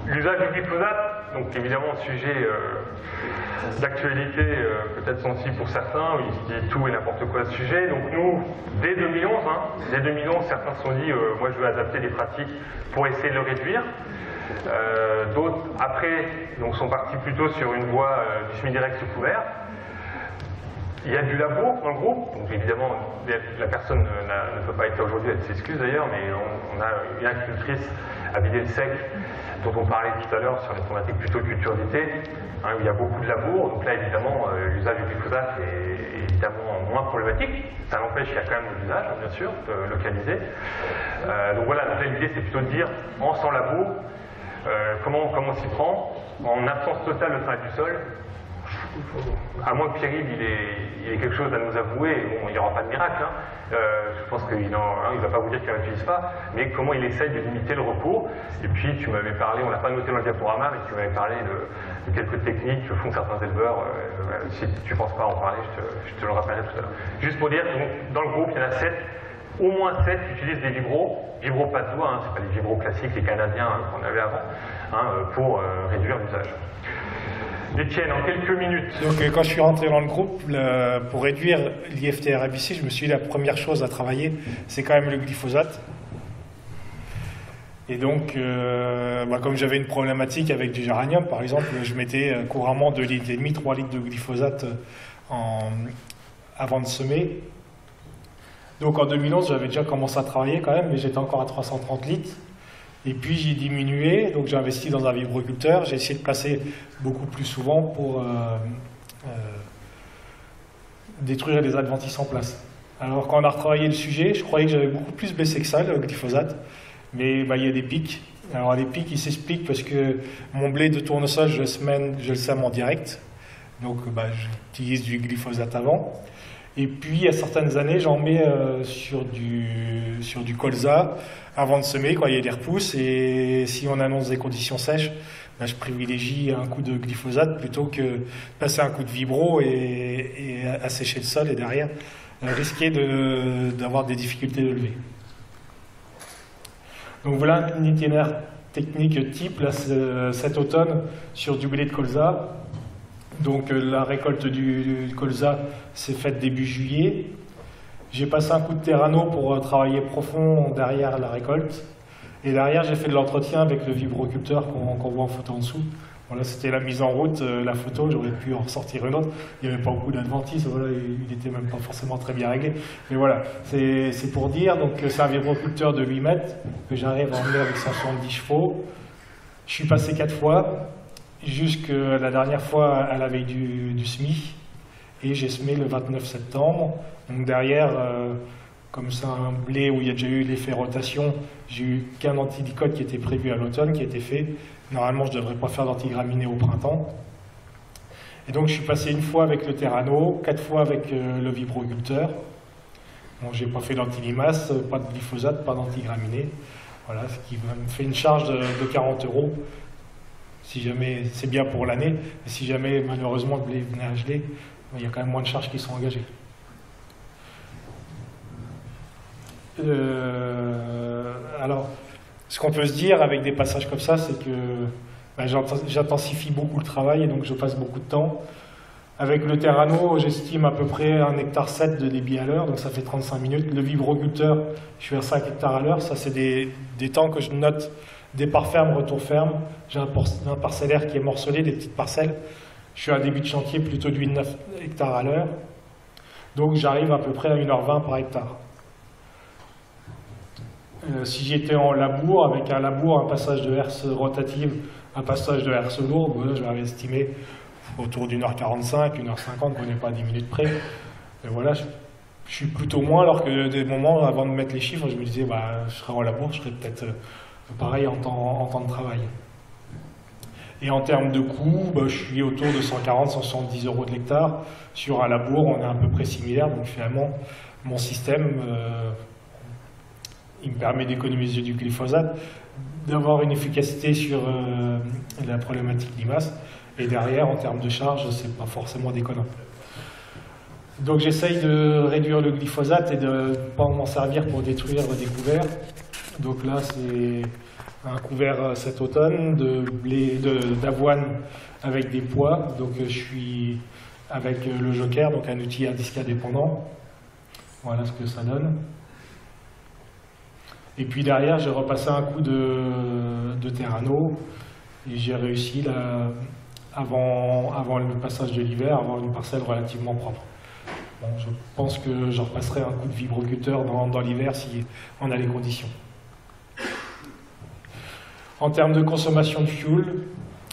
L'usage du glyphosate, donc évidemment sujet d'actualité peut-être sensible pour certains, où il se dit tout et n'importe quoi à ce sujet. Donc nous, dès 2011, certains se sont dit moi je veux adapter les pratiques pour essayer de le réduire. D'autres, après, donc, sont partis plutôt sur une voie du semi-direct sous couvert. Il y a du labo dans le groupe, donc évidemment la personne ne peut pas être là aujourd'hui, elle s'excuse d'ailleurs, mais on a une agricultrice à Villers-le-Sec, dont on parlait tout à l'heure sur les thématiques plutôt culture d'été, où il y a beaucoup de labours, donc là évidemment l'usage du glyphosate est évidemment moins problématique, ça n'empêche qu'il y a quand même de l'usage, bien sûr, localisé. Donc voilà, l'idée c'est plutôt de dire, en sans labo, comment on s'y prend, en absence totale de travail du sol. À moins que Pierre-Yves il ait quelque chose à nous avouer, bon, il n'y aura pas de miracle, je pense qu'il ne va pas vous dire qu'il n'utilise pas, mais comment il essaye de limiter le recours. Et puis tu m'avais parlé, on ne l'a pas noté dans le diaporama, mais tu m'avais parlé de quelques techniques que font certains éleveurs. Si tu ne penses pas en parler, je te le rappellerai tout à l'heure. Juste pour dire, donc, dans le groupe, il y en a 7, au moins 7 qui utilisent des vibros pas de doigts, c'est pas les vibros classiques, les canadiens qu'on avait avant, pour réduire l'usage. Etienne, en quelques minutes. Donc, quand je suis rentré dans le groupe, pour réduire l'IFT-RABC, je me suis dit la première chose à travailler, c'est quand même le glyphosate. Et donc, comme j'avais une problématique avec du géranium, par exemple, je mettais couramment 2,5 litres, 3 litres de glyphosate avant de semer. Donc en 2011, j'avais déjà commencé à travailler quand même, mais j'étais encore à 330 litres. Et puis j'ai diminué, donc j'ai investi dans un vibroculteur. J'ai essayé de placer beaucoup plus souvent pour détruire les adventices en place. Alors quand on a retravaillé le sujet, je croyais que j'avais beaucoup plus baissé que ça, le glyphosate. Mais il y a des pics. Alors les pics, ils s'expliquent parce que mon blé de tournesol, je le sème en direct. Donc j'utilise du glyphosate avant. Et puis, à certaines années, j'en mets sur du colza avant de semer, quand il y a des repousses. Et si on annonce des conditions sèches, je privilégie un coup de glyphosate plutôt que passer un coup de vibro et assécher le sol et derrière risquer d'avoir des difficultés de levée. Donc voilà un itinéraire technique type là, cet automne sur du blé de colza. Donc la récolte du colza s'est faite début juillet. J'ai passé un coup de terrano pour travailler profond derrière la récolte. Et derrière, j'ai fait de l'entretien avec le vibroculteur qu'on voit en photo en dessous. Voilà, c'était la mise en route, la photo, j'aurais pu en ressortir une autre. Il n'y avait pas beaucoup d'adventices, voilà, il n'était même pas forcément très bien réglé. Mais voilà, c'est pour dire, donc c'est un vibroculteur de 8 mètres que j'arrive à emmener avec 170 chevaux. Je suis passé 4 fois. Jusque la dernière fois à la veille du SMI, et j'ai semé le 29 septembre. Donc derrière, comme c'est un blé où il y a déjà eu l'effet rotation, j'ai eu qu'un antidicote qui était prévu à l'automne, qui a été fait. Normalement, je ne devrais pas faire d'antigraminé au printemps. Et donc je suis passé une fois avec le terrano, 4 fois avec le vibroculteur. Bon, j'ai pas fait d'antilimace, pas de glyphosate, pas d'antigraminé. Voilà, ce qui me fait une charge de 40 €. Si jamais, c'est bien pour l'année, mais si jamais malheureusement le blé venait à geler, il y a quand même moins de charges qui sont engagées. Alors, ce qu'on peut se dire avec des passages comme ça, c'est que j'intensifie beaucoup le travail et donc je passe beaucoup de temps. Avec le terrano, j'estime à peu près 1,7 hectare de débit à l'heure, donc ça fait 35 minutes. Le vibroculteur, je suis à 5 hectares à l'heure, ça c'est des temps que je note. Départ ferme, retour ferme. J'ai un parcellaire qui est morcelé, des petites parcelles. Je suis à début de chantier plutôt de 8-9 hectares à l'heure. Donc j'arrive à peu près à 1h20 par hectare. Si j'étais en labour, avec un labour, un passage de herse rotative, un passage de herse lourde, voilà, je l'avais estimé autour d'1h45, 1h50, on n'est pas à 10 minutes près. Et voilà, je suis plutôt moins, alors que des moments, avant de mettre les chiffres, je me disais, je serais en labour, je serais peut-être pareil en temps de travail. Et en termes de coût, je suis autour de 140-170 € de l'hectare. Sur un labour, on est à peu près similaire. Donc finalement, mon système, il me permet d'économiser du glyphosate, d'avoir une efficacité sur la problématique limace. Et derrière, en termes de charge, c'est pas forcément déconnant. Donc j'essaye de réduire le glyphosate et de ne pas m'en servir pour détruire des couverts. Donc là, c'est un couvert cet automne d'avoine avec des pois. Donc je suis avec le Joker, donc un outil à disque indépendant. Voilà ce que ça donne. Et puis derrière, j'ai repassé un coup de Terrano et j'ai réussi, là, avant le passage de l'hiver, à avoir une parcelle relativement propre. Bon, je pense que je repasserai un coup de vibrocuteur dans l'hiver si on a les conditions. En termes de consommation de fuel,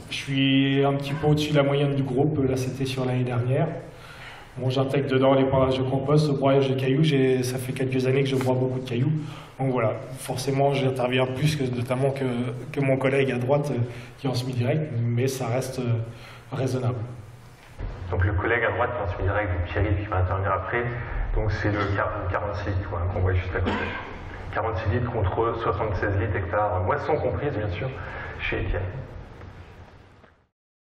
je suis un petit peu au-dessus de la moyenne du groupe. Là, c'était sur l'année dernière. Bon, j'intègre dedans les broyages de compost, le broyage de cailloux. Ça fait quelques années que je broie beaucoup de cailloux. Donc voilà, forcément, j'interviens plus notamment que mon collègue à droite qui est en semi-direct, mais ça reste raisonnable. Donc le collègue à droite qui est en semi-direct, Pierre qui va intervenir après, donc c'est le 46 litres qu'on voit juste à côté. 46 litres contre 76 litres hectares, moisson comprise bien sûr, chez Etienne.